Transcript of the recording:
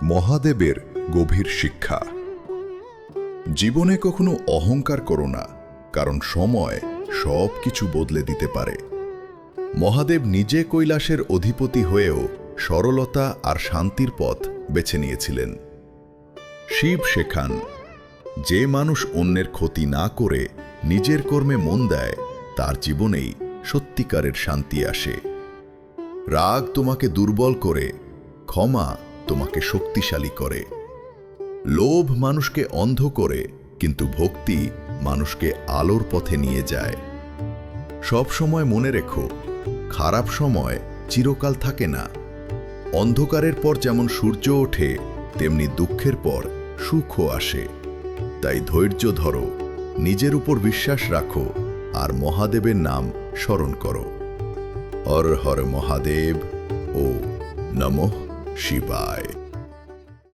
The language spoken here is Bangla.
মহাদেবের গভীর শিক্ষা। জীবনে কখনো অহংকার করো না, কারণ সময় সব কিছু বদলে দিতে পারে। মহাদেব নিজে কৈলাসের অধিপতি হয়েও সরলতা আর শান্তির পথ বেছে নিয়েছিলেন। শিব শেখান, যে মানুষ অন্যের ক্ষতি না করে নিজের কর্মে মন দেয়, তার জীবনেই সত্যিকারের শান্তি আসে। রাগ তোমাকে দুর্বল করে, ক্ষমা তোমাকে শক্তিশালী করে। লোভ মানুষকে অন্ধ করে, কিন্তু ভক্তি মানুষকে আলোর পথে নিয়ে যায়। সব সময় মনে রেখো, খারাপ সময় চিরকাল থাকে না। অন্ধকারের পর যেমন সূর্য ওঠে, তেমনি দুঃখের পর সুখও আসে। তাই ধৈর্য ধরো, নিজের উপর বিশ্বাস রাখো, আর মহাদেবের নাম স্মরণ করো। হর হর মহাদেব ও নমঃ শিবায়।